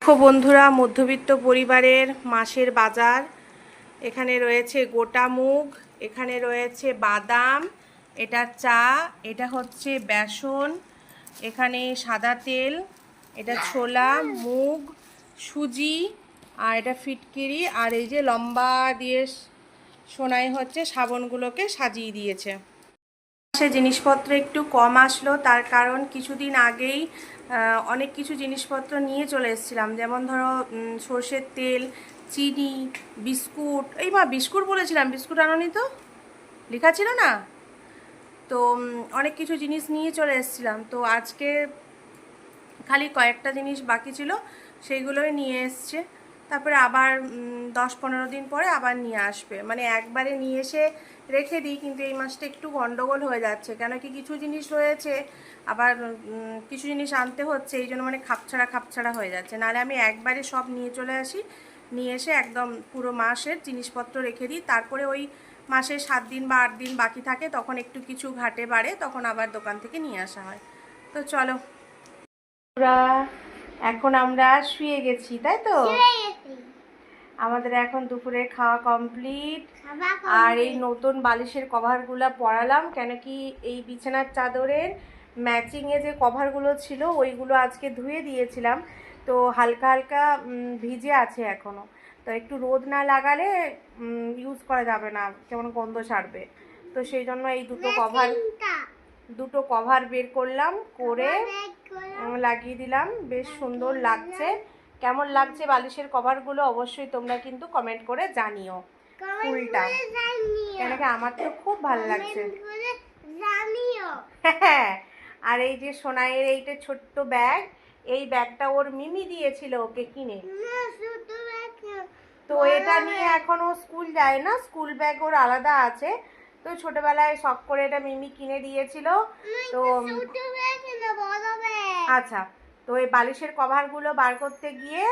দেখো বন্ধুরা, মধ্যবিত্ত পরিবারের মাসের বাজার। এখানে রয়েছে গোটা মুগ, এখানে রয়েছে বাদাম, এটা চা, এটা হচ্ছে বেসন, এখানে সাদা তেল, এটা ছোলা, মুগ, সুজি, আর এটা ফিটকিরি, আর এই যে লম্বা দিয়ে সোনাই হচ্ছে সাবনগুলোকে সাজিয়ে দিয়েছে। সে জিনিসপত্র একটু কম আসলো, তার কারণ কিছুদিন আগেই অনেক কিছু জিনিসপত্র নিয়ে চলে এসেছিলাম, যেমন ধরো সর্ষের তেল, চিনি, বিস্কুট। এই মা, বিস্কুট বলেছিলাম, বিস্কুট আনোনি তো, লেখা ছিল না তো। অনেক কিছু জিনিস নিয়ে চলে এসেছিলাম, তো আজকে খালি কয়েকটা জিনিস বাকি ছিল, সেইগুলোই নিয়ে এসছে। তারপরে আবার 10-15 দিন পরে আবার নিয়ে আসবে, মানে একবারে নিয়ে এসে রেখে দিই, কিন্তু এই মাসটা একটু গন্ডগোল হয়ে যাচ্ছে, কেন কি কিছু জিনিস রয়েছে, আবার কিছু জিনিস আনতে হচ্ছে, এই জন্য মানে খাপছাড়া খাপছাড়া হয়ে যাচ্ছে। নাহলে আমি একবারে সব নিয়ে চলে আসি, নিয়ে এসে একদম পুরো মাসের জিনিসপত্র রেখে দিই, তারপরে ওই মাসে 7 দিন বা 8 দিন বাকি থাকে, তখন একটু কিছু ঘাটে বাড়ে, তখন আবার দোকান থেকে নিয়ে আসা হয়। তো চলো, এখন আমরা শুয়ে গেছি, তাই তো? আমাদের এখন দুপুরের খাওয়া কমপ্লিট। আর এই নতুন বালিশের কভারগুলো পরালাম, কেন কি এই বিছানার চাদরের ম্যাচিংয়ে যে কভারগুলো ছিল ওইগুলো আজকে ধুয়ে দিয়েছিলাম, তো হালকা হালকা ভিজে আছে এখনো। তো একটু রোদ না লাগালে ইউজ করা যাবে না, কেমন গন্ধ ছাড়বে। তো সেই জন্য এই দুটো কভার বের করলাম, করে লাগিয়ে দিলাম। বেশ সুন্দর লাগছে। কেমন লাগছে বালিশের কভারগুলো অবশ্যই তোমরা কিন্তু কমেন্ট করে জানিও। ফুলটা কেন কি আমার তো খুব ভালো লাগছে। হ্যাঁ, আর এই যে সোনাইয়ের এইটা ছোট্ট ব্যাগ, এই ব্যাগটা ওর মিমি দিয়েছিল ওকে কিনে, তো এটা নিয়ে এখনো স্কুল যায় না, স্কুল ব্যাগ ওর আলাদা আছে। তো ছোটবেলায় শখ করে এটা মিমি কিনে দিয়েছিল। তো আচ্ছা, তো এই বালিশের কভারগুলো বার করতে গিয়ে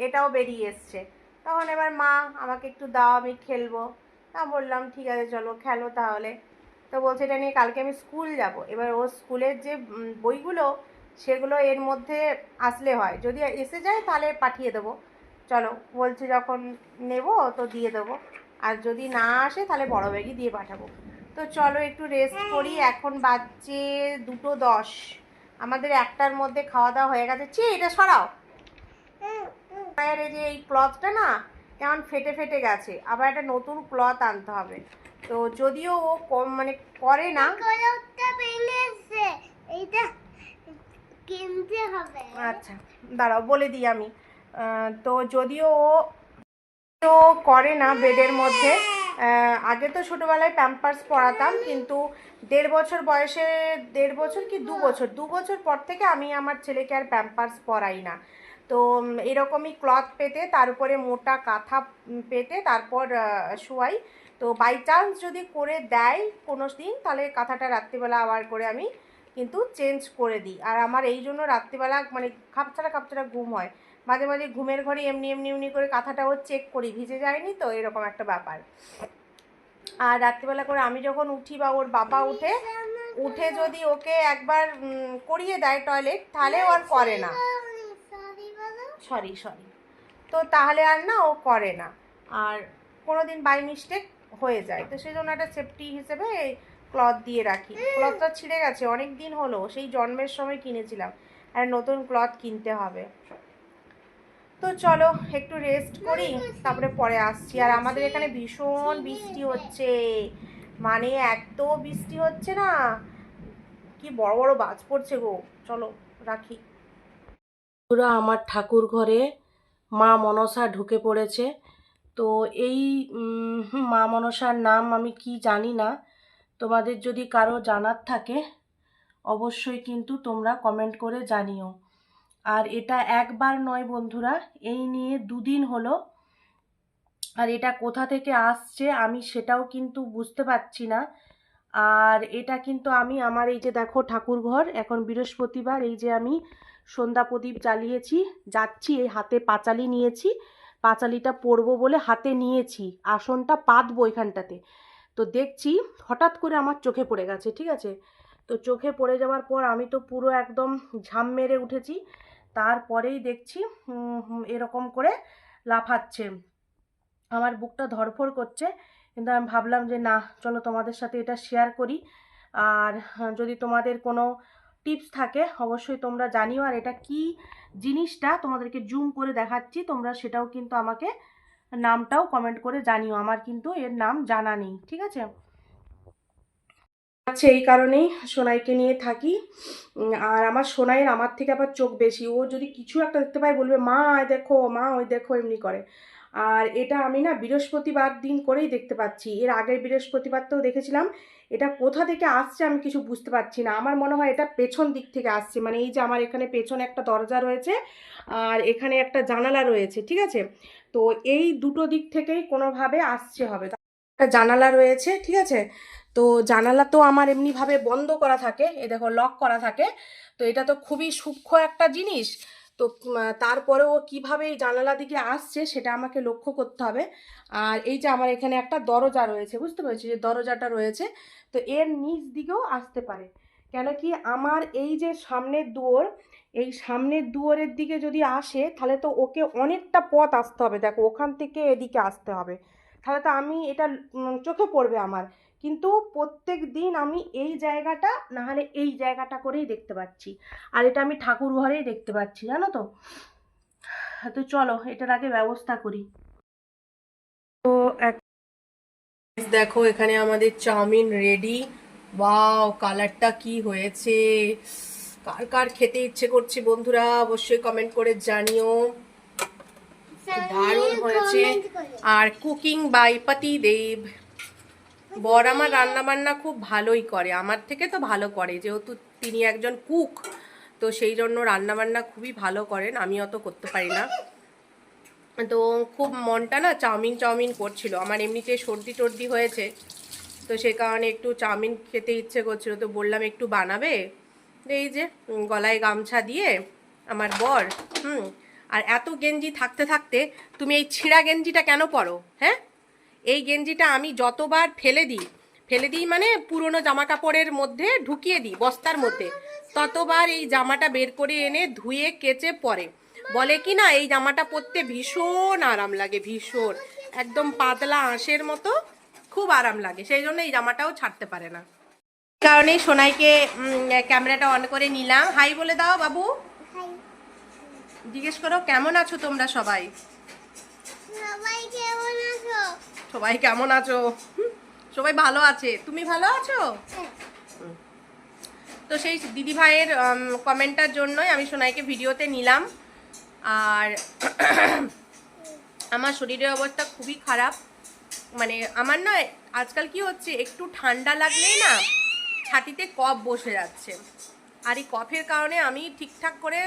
এটাও বেরিয়ে এসছে। তখন এবার মা আমাকে একটু দাও, আমি খেলবো। তা বললাম ঠিক আছে চলো খেলো তাহলে। তো বলছে এটা নিয়ে কালকে আমি স্কুল যাব। এবার ওর স্কুলের যে বইগুলো সেগুলো এর মধ্যে আসলে হয়, যদি এসে যায় তাহলে পাঠিয়ে দেবো। চলো বলছে যখন নেব তো দিয়ে দেবো, আর যদি না আসে তাহলে বড় ব্যাগই দিয়ে পাঠাবো। তো চলো একটু রেস্ট করি, এখন বাজছে 2:10। আমাদের 1টার মধ্যে খাওয়া দাওয়া হয়ে গেছে। এটা সরাও, এই যে এই ক্লথটা না কেমন ফেটে ফেটে গেছে, আবার একটা নতুন ক্লথ আনতে হবে। তো যদিও ও কম মানে করে না, আচ্ছা দাঁড়াও বলে দিই আমি। তো যদিও ও করে না বেডের মধ্যে, আগে তো ছোটোবেলায় প্যাম্পার্স পরাতাম, কিন্তু 1.5 বছর বয়সে, 1.5 বছর কি 2 বছর পর থেকে আমি আমার ছেলেকে আর প্যাম্পার্স পরাই না। তো এরকমই ক্লথ পেতে, তার উপরে মোটা কাঁথা পেতে তারপর শোয়াই। তো বাই চান্স যদি করে দেয় কোনো দিন, তাহলে কাঁথাটা রাত্রিবেলা আবার করে আমি কিন্তু চেঞ্জ করে দিই। আর আমার এই জন্য রাত্রিবেলা মানে খাপছাড়া খাপছাড়া ঘুম হয়, মাঝে মাঝে ঘুমের ঘরে এমনি এমনি এমনি করে কাঁথাটাও চেক করি ভিজে যায়নি তো, এরকম একটা ব্যাপার। আর রাত্রিবেলা করে আমি যখন উঠি বা ওর বাবা উঠে যদি ওকে একবার করিয়ে দেয় টয়লেট, তাহলে ও আর করে না। সরি সরি, তো তাহলে আর না ও করে না। আর কোনো দিন বাই মিস্টেক হয়ে যায়, তো সেই জন্য একটা সেফটি হিসেবে এই ক্লথ দিয়ে রাখি। ক্লথটা ছিঁড়ে গেছে, অনেক দিন হলো, সেই জন্মের সময় কিনেছিলাম, আর নতুন ক্লথ কিনতে হবে। তো চলো একটু রেস্ট করি, তারপরে পরে আসছি। আর আমাদের এখানে ভীষণ বৃষ্টি হচ্ছে, মানে এত বৃষ্টি হচ্ছে না, কি বড় বড় বাজ পড়ছে গো। চলো রাখি। পুরো আমার ঠাকুর ঘরে মা মনসা ঢুকে পড়েছে। তো এই মা মনসার নাম আমি কি জানি না, তোমাদের যদি কারো জানার থাকে অবশ্যই কিন্তু তোমরা কমেন্ট করে জানিও। আর এটা একবার নয় বন্ধুরা, এই নিয়ে 2 দিন হলো। আর এটা কোথা থেকে আসছে আমি সেটাও কিন্তু বুঝতে পারছি না। আর এটা কিন্তু আমি আমার এই যে দেখো ঠাকুরঘর, এখন বৃহস্পতিবার, এই যে আমি সন্ধ্যা প্রদীপ জ্বালিয়েছি, যাচ্ছি, এই হাতে পাঁচালি নিয়েছি, পাঁচালিটা পরবো বলে হাতে নিয়েছি, আসনটা পাতবো এখানটাতে। তো দেখছি হঠাৎ করে আমার চোখে পড়ে গেছে, ঠিক আছে। তো চোখে পড়ে যাওয়ার পর আমি তো পুরো একদম ঝাম মেরে উঠেছি। তারপরেই দেখছি এরকম করে লাফাচ্ছে, আমার বুকটা ধড়ফড় করছে। কিন্তু আমি ভাবলাম যে না, চলো তোমাদের সাথে এটা শেয়ার করি। আর যদি তোমাদের কোনো টিপস থাকে অবশ্যই তোমরা জানিও। আর এটা কি জিনিসটা তোমাদেরকে জুম করে দেখাচ্ছি, তোমরা সেটাও কিন্তু আমাকে নামটাও কমেন্ট করে জানিও, আমার কিন্তু এর নাম জানা নেই, ঠিক আছে? আচ্ছা, এই কারণেই সোনাইকে নিয়ে থাকি। আর আমার সোনাইয়ের আমার থেকে আবার চোখ বেশি, ও যদি কিছু একটা দেখতে পায় বলবে মা দেখো, মা ওই দেখো, এমনি করে। আর এটা আমি না বৃহস্পতিবার দিন করেই দেখতে পাচ্ছি, এর আগের বৃহস্পতিবারতেও দেখেছিলাম। এটা কোথা থেকে আসছে আমি কিছু বুঝতে পারছি না, আমার মনে হয় এটা পেছন দিক থেকে আসছে, মানে এই যে আমার এখানে পেছনে একটা দরজা রয়েছে আর এখানে একটা জানালা রয়েছে, ঠিক আছে? তো এই দুটো দিক থেকেই কোনোভাবে আসছে হবে। একটা জানালা রয়েছে, ঠিক আছে? তো জানালা তো আমার এমনিভাবে বন্ধ করা থাকে, এ দেখো লক করা থাকে। তো এটা তো খুবই সূক্ষ্ম একটা জিনিস। তো তারপরেও কিভাবে এই জানালা দিকে আসছে সেটা আমাকে লক্ষ্য করতে হবে। আর এই যে আমার এখানে একটা দরজা রয়েছে, বুঝতে পেরেছি যে দরজাটা রয়েছে, তো এর নিচ দিকেও আসতে পারে। কেন কি আমার এই যে সামনের দুয়ার, এই সামনের দুয়ারের দিকে যদি আসে তাহলে তো ওকে অনেকটা পথ আসতে হবে, দেখো ওখান থেকে এদিকে আসতে হবে, তাহলে তো আমি এটা চোখে পড়বে আমার। কিন্তু প্রত্যেক দিন আমি এই জায়গাটা না হলে এই জায়গাটা করেই দেখতে পাচ্ছি, আর এটা আমি ঠাকুর ঘরেই দেখতে পাচ্ছি, জানো তো? তো চলো এটার আগে ব্যবস্থা করি। তো দেখো এখানে আমাদের চাউমিন রেডি। ওয়াও, কালারটা কি হয়েছে! কার কার খেতে ইচ্ছে করছে বন্ধুরা অবশ্যই কমেন্ট করে জানিও। দারুণ হয়েছে। আর কুকিং বাই পতি দেব, বর আমার রান্না বান্না খুব ভালোই করে, আমার থেকে তো ভালো করে, যেহেতু তিনি একজন কুক, তো সেই জন্য রান্না বান্না খুবই ভালো করেন, আমি অত করতে পারি না। তো খুব মনটা না চাউমিন চাউমিন করছিল, আমার এমনিতে সর্দি টর্দি হয়েছে, তো সেই কারণে একটু চাউমিন খেতে ইচ্ছে করছিল, তো বললাম একটু বানাবে। এই যে গলায় গামছা দিয়ে আমার বর, আর এত গেঞ্জি থাকতে থাকতে তুমি এই ছিঁড়া গেঞ্জিটা কেন পরো? হ্যাঁ, এই গেঞ্জিটা আমি যতবার ফেলে দিই মানে পুরনো জামা কাপড়ের মধ্যে ঢুকিয়ে দিই বস্তার মধ্যে, ততবার এই জামাটা বের করে এনে ধুয়ে কেচে পরে। বলে কি না এই জামাটা পরতে ভীষণ আরাম লাগে, ভীষণ, একদম পাতলা আঁশের মতো, খুব আরাম লাগে, সেই জন্য এই জামাটাও ছাড়তে পারে না। কারণে সোনাইকে ক্যামেরাটা অন করে নিলাম। হাই বলে দাও বাবু, জিজ্ঞেস করো কেমন আছো তোমরা সবাই? সবাই কেমন আছো? সবাই ভালো আছে, তুমি ভালো আছো? তো সেই দিদি ভাইয়ের কমেন্টটার জন্যই আমি সোনাইকে ভিডিওতে নিলাম। আর আমার শরীরের অবস্থা খুবই খারাপ, মানে আমার না আজকাল কি হচ্ছে, একটু ঠান্ডা লাগলেই না ছাতিতে কফ বসে যাচ্ছে, আর এই কফের কারণে আমি ঠিকঠাক করে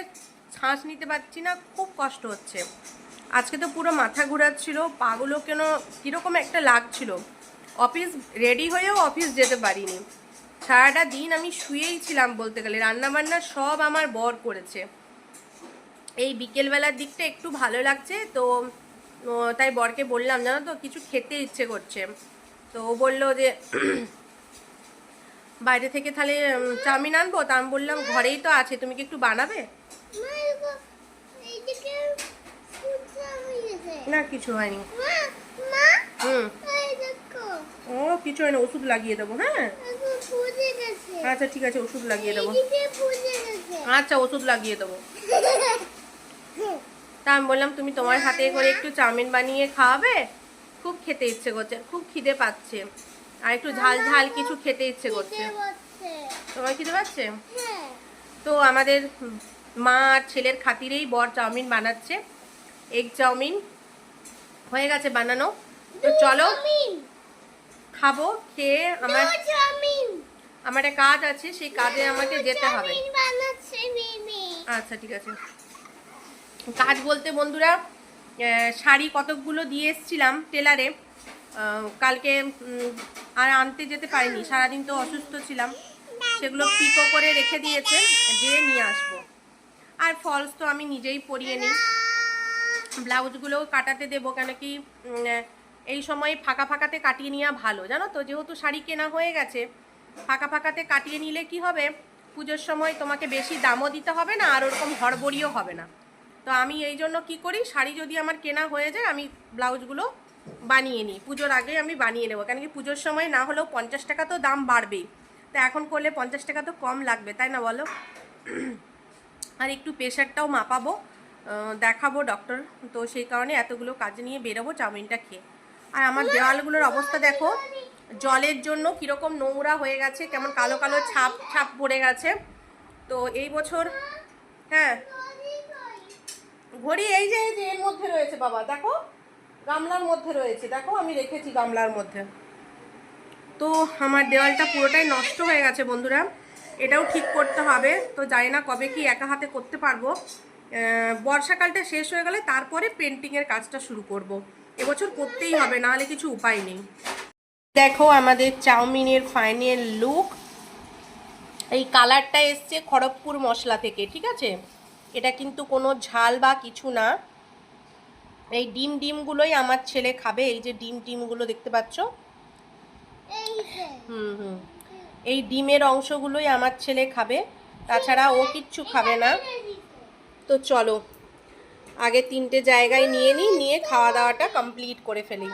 শ্বাস নিতে পারছি না, খুব কষ্ট হচ্ছে। আজকে তো পুরো মাথা ঘোরাচ্ছিল, পাগুলো কেন কীরকম একটা লাগছিল, অফিস রেডি হয়েও অফিস যেতে পারিনি, সারাটা দিন আমি শুয়েই ছিলাম বলতে গেলে, রান্নাবান্না সব আমার বর করেছে। এই বিকেলবেলার দিকটা একটু ভালো লাগছে, তো তাই বরকে বললাম জানো তো কিছু খেতে ইচ্ছে করছে, তো ও বললো যে বাইরে থেকে তাহলে চাউমিন আনবো, তা আমি বললাম ঘরেই তো আছে, তুমি কি একটু বানাবে? না কিছু হয়নি, ও কিছু হয়নি, ওষুধ লাগিয়ে দেবো। হ্যাঁ আচ্ছা ঠিক আছে, ওষুধ লাগিয়ে দেবো। আচ্ছা ওষুধ লাগিয়ে দেবো। তা আমি বললাম তুমি তোমার হাতে করে একটু চাউমিন বানিয়ে খাওয়াবে, খুব খেতে ইচ্ছে করছে, খুব খিদে পাচ্ছে, আর একটু ঝাল ঝাল কিছু খেতে ইচ্ছে করছে। তোমার খিদে পাচ্ছে? তো আমাদের মা আর ছেলের খাতিরেই বর চাউমিন বানাচ্ছে, এগ চাউমিন হয়ে গেছে বানানো, তো চলো খাবো, খেয়ে আমার একটা কাজ আছে, সেই কাজে আমাকে যেতে হবে। আচ্ছা ঠিক আছে। কাজ বলতে বন্ধুরা, শাড়ি কতকগুলো দিয়ে এসছিলাম টেলারে, কালকে আর আনতে যেতে পারিনি, সারাদিন তো অসুস্থ ছিলাম, সেগুলো পিকো করে রেখে দিয়েছে, যেয়ে নিয়ে আসবো। আর ফলস তো আমি নিজেই পরিয়ে নিই, ব্লাউজগুলোও কাটাতে দেবো, কেন কি এই সময় ফাঁকা ফাঁকাতে কাটিয়ে নেওয়া ভালো, জানো তো, যেহেতু শাড়ি কেনা হয়ে গেছে, ফাঁকা ফাঁকাতে কাটিয়ে নিলে কি হবে, পুজোর সময় তোমাকে বেশি দামও দিতে হবে না, আর ওরকম হড়বড়িও হবে না। তো আমি এই জন্য কী করি, শাড়ি যদি আমার কেনা হয়ে যায় আমি ব্লাউজগুলো বানিয়ে নিই, পুজোর আগে আমি বানিয়ে নেবো। কেন কি পুজোর সময় না হলেও 50 টাকা তো দাম বাড়বেই, তো এখন করলে 50 টাকা তো কম লাগবে, তাই না বলো? আর একটু প্রেশারটাও মাপাবো, দেখাবো ডক্টর, তো সেই কারণে এতগুলো কাজ নিয়ে বেরোবো চাউমিনটা খেয়ে। আর আমার দেওয়ালগুলোর অবস্থা দেখো, জলের জন্য কীরকম নোংরা হয়ে গেছে, কেমন কালো কালো ছাপ ছাপ পড়ে গেছে। তো এই বছর, হ্যাঁ ঘড়ি এই যে এর মধ্যে রয়েছে বাবা, দেখো গামলার মধ্যে রয়েছে, দেখো আমি রেখেছি গামলার মধ্যে। তো আমার দেওয়ালটা পুরোটাই নষ্ট হয়ে গেছে বন্ধুরা, এটাও ঠিক করতে হবে। তো জানি না কবে কি একা হাতে করতে পারবো, বর্ষাকালটা শেষ হয়ে গেলে তারপরে পেন্টিংয়ের কাজটা শুরু করব। এবছর করতেই হবে, নাহলে কিছু উপায় নেই। দেখো আমাদের চাউমিনের ফাইনাল লুক, এই কালারটা এসছে খড়গপুর মশলা থেকে, ঠিক আছে? এটা কিন্তু কোনো ঝাল বা কিছু না। এই ডিমগুলোই আমার ছেলে খাবে, এই যে ডিমগুলো দেখতে পাচ্ছ, এই ডিমের অংশগুলোই আমার ছেলে খাবে, তাছাড়া ও কিচ্ছু খাবে না। তো চলো আগে 3টে জায়গায় নিয়ে নিই, নিয়ে খাওয়া দাওয়াটা কমপ্লিট করে ফেলি।